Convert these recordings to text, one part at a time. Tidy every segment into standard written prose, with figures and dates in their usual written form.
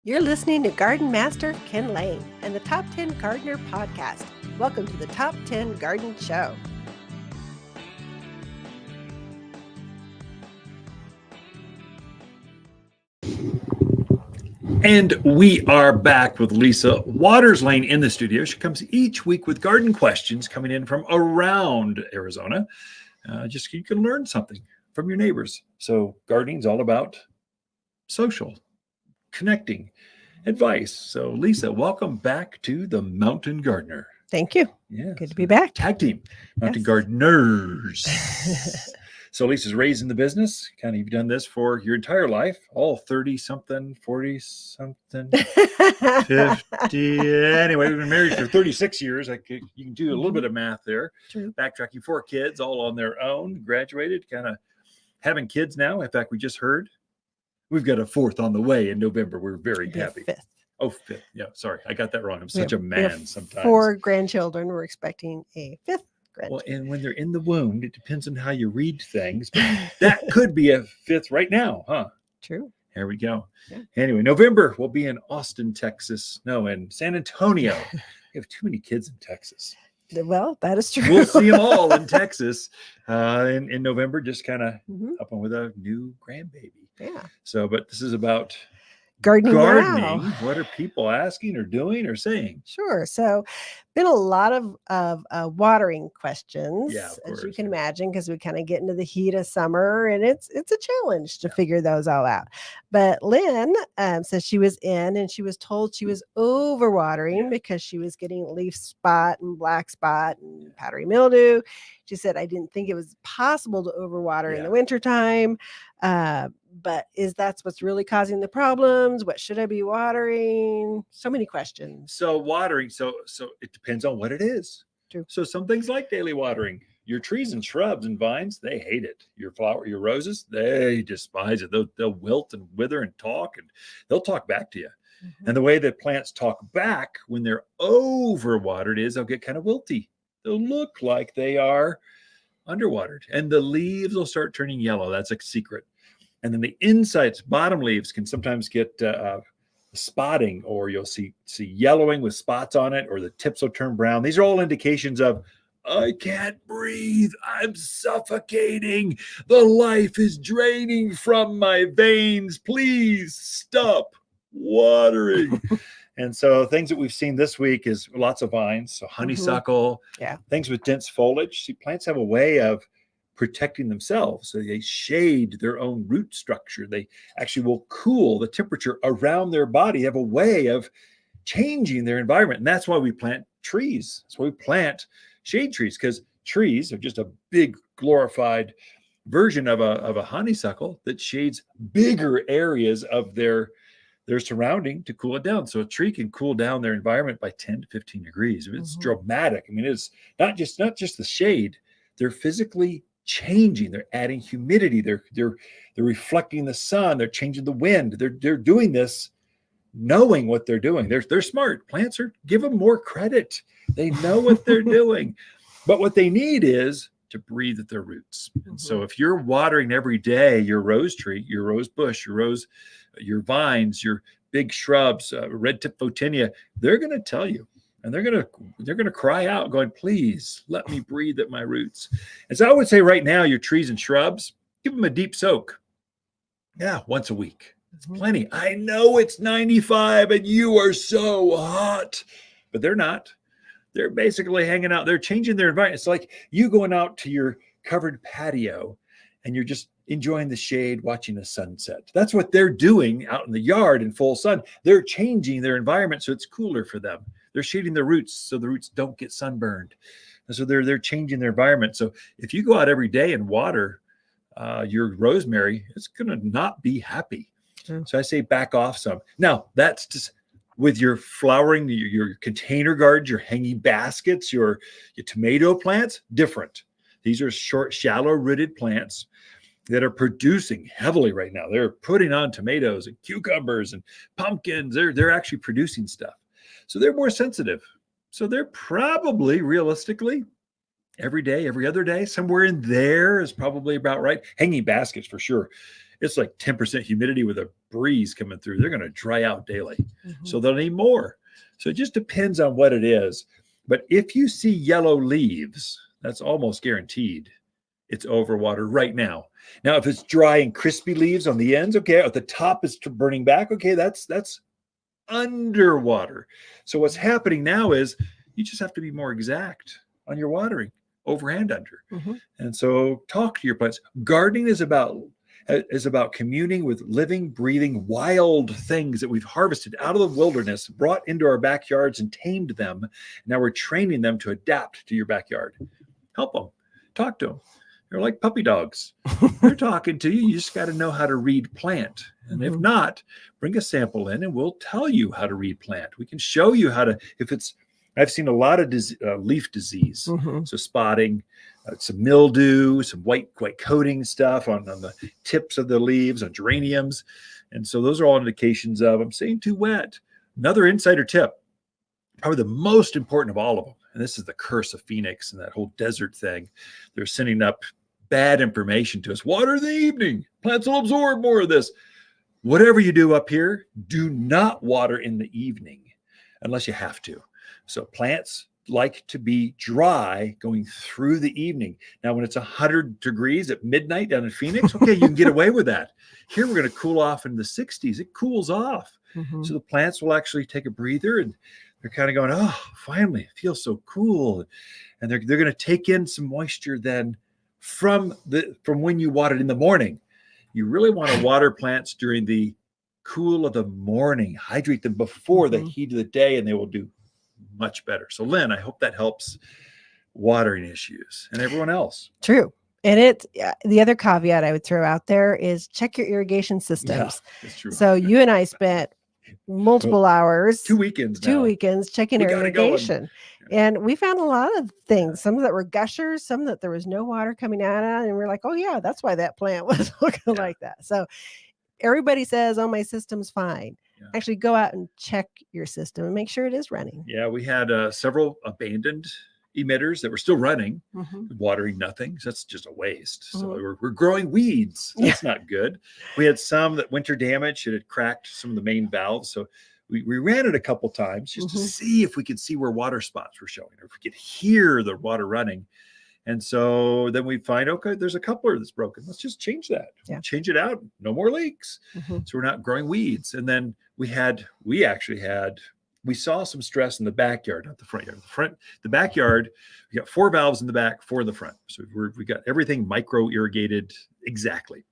You're listening to Garden Master Ken Lain and the Top 10 Gardener Podcast. Welcome to the Top 10 Garden Show. And we are back with Lisa Waters Lane in the studio. She comes each week with garden questions coming in from around Arizona. Just so you can learn something from your neighbors. So gardening is all about social, connecting, advice. So Lisa, welcome back to the Mountain Gardener. Thank you. Yeah, Good to be back. Tag team, Mountain Yes. Gardeners. So Lisa's raised in the business. Kind of, you've done this for your entire life, all 30-something, 40-something, 50. Anyway, we've been married for 36 years. You can do a little bit of math there. True. Backtracking, 4 kids, all on their own, graduated, kind of having kids now. In fact, we just heard we've got a 4th on the way in November. We're very happy. 5th. Oh, 5th. Yeah, sorry. I got that wrong. I'm such a man sometimes. 4 grandchildren. We're expecting a 5th. Well, and when they're in the womb, it depends on how you read things, but that could be a 5th right now, huh? True. There we go. Yeah. Anyway, November, we'll be in Austin, Texas. No, in San Antonio. We have too many kids in Texas. Well, that is true. We'll see them all in Texas in November, just kind of up on with a new grandbaby. Yeah. So, but this is about Gardening. Now. What are people asking or doing or saying? Sure. So, been a lot of watering questions, as you can imagine, because we kind of get into the heat of summer, and it's a challenge to figure those all out. But Lynn says she was in, and she was told she was overwatering because she was getting leaf spot and black spot and powdery mildew. She said, I didn't think it was possible to overwater in the wintertime. But that's what's really causing the problems? What should I be watering? So many questions. So watering, so it depends on what it is. True. So some things like daily watering. Your trees and shrubs and vines, they hate it. Your roses, they despise it. They'll wilt and wither and talk, and they'll talk back to you. Mm-hmm. And the way that plants talk back when they're overwatered is they'll get kind of wilty. They'll look like they are underwatered, and the leaves will start turning yellow. That's a secret. And then the insides, bottom leaves can sometimes get spotting, or you'll see yellowing with spots on it, or the tips will turn brown. These are all indications of, I can't breathe. I'm suffocating. The life is draining from my veins. Please stop watering. And so things that we've seen this week is lots of vines. So honeysuckle, things with dense foliage. See, plants have a way of protecting themselves. So they shade their own root structure. They actually will cool the temperature around their body, have a way of changing their environment. And that's why we plant trees. That's why we plant shade trees, because trees are just a big glorified version of a honeysuckle that shades bigger areas of their surrounding to cool it down. So a tree can cool down their environment by 10 to 15 degrees. It's dramatic. I mean, it's not just the shade. They're physically changing. They're adding humidity. They're reflecting the sun. They're changing the wind. They're doing this knowing what they're doing. They're smart. Plants give them more credit. They know what they're doing. But what they need is to breathe at their roots. And so if you're watering every day your rose tree, your rose bush, your vines, your big shrubs, red tip photinia, they're going to tell you. And they're gonna cry out, going, please let me breathe at my roots. And so I would say right now, your trees and shrubs, give them a deep soak. Yeah, once a week. It's plenty. I know it's 95 and you are so hot, but they're not. They're basically hanging out. They're changing their environment. It's like you going out to your covered patio and you're just enjoying the shade, watching the sunset. That's what they're doing out in the yard in full sun. They're changing their environment so it's cooler for them. They're shading the roots so the roots don't get sunburned. And so they're changing their environment. So if you go out every day and water your rosemary, it's going to not be happy. So I say back off some. Now, that's just with your flowering, your container gardens, your hanging baskets, your tomato plants, different. These are short, shallow-rooted plants that are producing heavily right now. They're putting on tomatoes and cucumbers and pumpkins. They're actually producing stuff. So they're more sensitive. So they're probably, realistically, every day, every other day, somewhere in there is probably about right. Hanging baskets for sure. it's like 10% humidity with a breeze coming through, they're going to dry out daily. So they'll need more. So it just depends on what it is. But if you see yellow leaves, that's almost guaranteed it's overwatered right now. Now, if it's dry and crispy leaves on the ends, okay, at the top is burning back, okay, that's underwater. So what's happening now is you just have to be more exact on your watering, over and under. And so talk to your plants. Gardening is about communing with living, breathing, wild things that we've harvested out of the wilderness, brought into our backyards and tamed them. Now we're training them to adapt to your backyard. Help them. Talk to them. They're like puppy dogs. They're talking to you. You just got to know how to read plant. And if not, bring a sample in and we'll tell you how to read plant. We can show you how to, I've seen a lot of leaf disease. So spotting, some mildew, some white coating stuff on the tips of the leaves on geraniums. And so those are all indications of, I'm saying too wet. Another insider tip, probably the most important of all of them, and this is the curse of Phoenix and that whole desert thing. They're sending up bad information to us. Water in the evening. Plants will absorb more of this. Whatever you do up here, do not water in the evening unless you have to. So plants like to be dry going through the evening. Now, when it's 100 degrees at midnight down in Phoenix, okay, you can get away with that. Here, we're going to cool off in the 60s. It cools off. So the plants will actually take a breather and they're kind of going, oh, finally, it feels so cool. And they're going to take in some moisture then from when you watered in the morning. You really want to water plants during the cool of the morning. Hydrate them before the heat of the day, and they will do much better. So, Lynn, I hope that helps watering issues and everyone else. True. And the other caveat I would throw out there is check your irrigation systems. Yeah, that's true. So you and I spent multiple hours, 2 weekends checking irrigation. And we found a lot of things, some that were gushers, some that there was no water coming out of, and we're like, oh yeah, that's why that plant was looking like that. So everybody says, oh, my system's fine. Actually go out and check your system and make sure it is running. Yeah, we had several abandoned emitters that were still running, watering nothing. So that's just a waste. So we're growing weeds. That's not good. We had some that winter damage. It had cracked some of the main valves. So we ran it a couple times just to see if we could see where water spots were showing, or if we could hear the water running. And so then we find, okay, there's a coupler that's broken. Let's just change that. Change it out. No more leaks. So we're not growing weeds. And then we saw some stress in the backyard, not the front yard. The backyard, we got 4 valves in the back, 4 in the front. So we got everything micro irrigated exactly.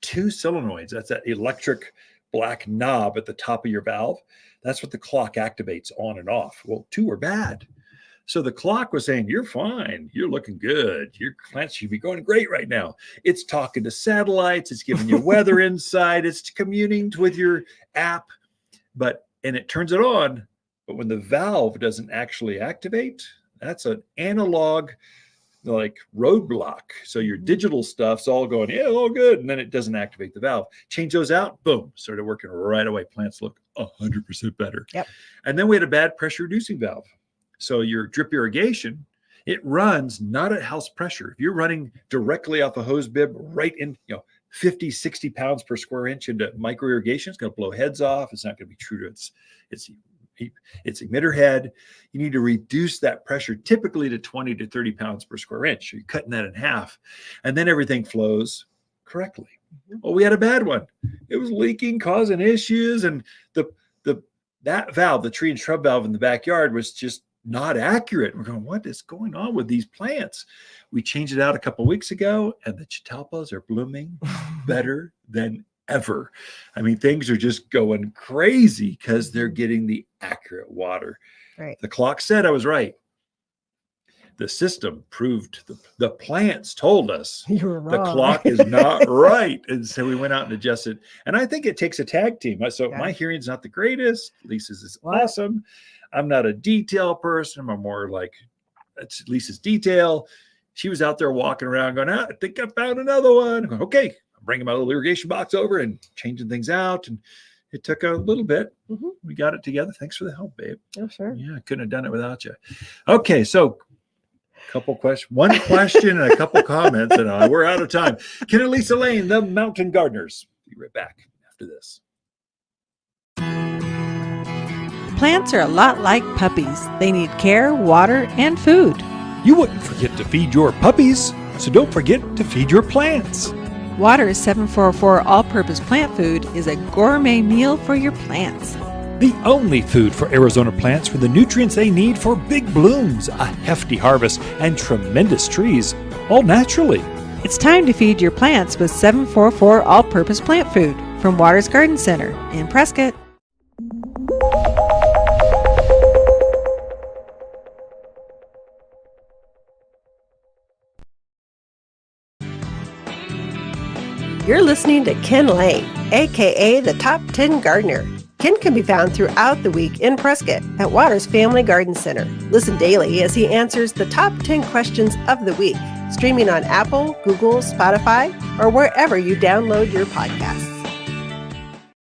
2 solenoids. That's that electric black knob at the top of your valve. That's what the clock activates on and off. Well, 2 were bad. So the clock was saying, you're fine. You're looking good. Your plants should be going great right now. It's talking to satellites. It's giving you weather insight. It's communing with your app. And it turns it on. But when the valve doesn't actually activate, that's an analog like roadblock. So your digital stuff's all going, yeah, all good. And then it doesn't activate the valve. Change those out. Boom. Started working right away. Plants look 100% better. And then we had a bad pressure reducing valve. So your drip irrigation, it runs not at house pressure. If you're running directly off a hose bib right in, 50, 60 pounds per square inch into micro irrigation, it's going to blow heads off. It's not going to be true to its emitter head. You need to reduce that pressure typically to 20 to 30 pounds per square inch. So you're cutting that in half, and then everything flows correctly. Well, we had a bad one. It was leaking, causing issues, and that valve, the tree and shrub valve in the backyard, was just not accurate. We're going, what is going on with these plants? We changed it out a couple of weeks ago, and the catalpas are blooming better than ever. I mean, things are just going crazy because they're getting the accurate water. Right. The clock said I was right. The system proved the plants told us you were wrong. The clock is not right. And so we went out and adjusted. And I think it takes a tag team. So my hearing's not the greatest. Lisa's is awesome. I'm not a detail person. I'm more like, it's Lisa's detail. She was out there walking around going, I think I found another one. I'm going, okay, I'm bringing my little irrigation box over and changing things out. And it took a little bit. We got it together. Thanks for the help, babe. Oh, sure. Yeah, I couldn't have done it without you. Okay, so One question and a couple comments, and we're out of time. Ken and Lisa Lain, the Mountain Gardeners. Be right back after this. Plants are a lot like puppies. They need care, water, and food. You wouldn't forget to feed your puppies, so don't forget to feed your plants. Water's 744 All-Purpose Plant Food is a gourmet meal for your plants. The only food for Arizona plants with the nutrients they need for big blooms, a hefty harvest, and tremendous trees, all naturally. It's time to feed your plants with 744 All-Purpose Plant Food from Waters Garden Center in Prescott. You're listening to Ken Lain, aka the Top 10 Gardener. Ken can be found throughout the week in Prescott at Waters Family Garden Center. Listen daily as he answers the top 10 questions of the week, streaming on Apple, Google, Spotify, or wherever you download your podcasts.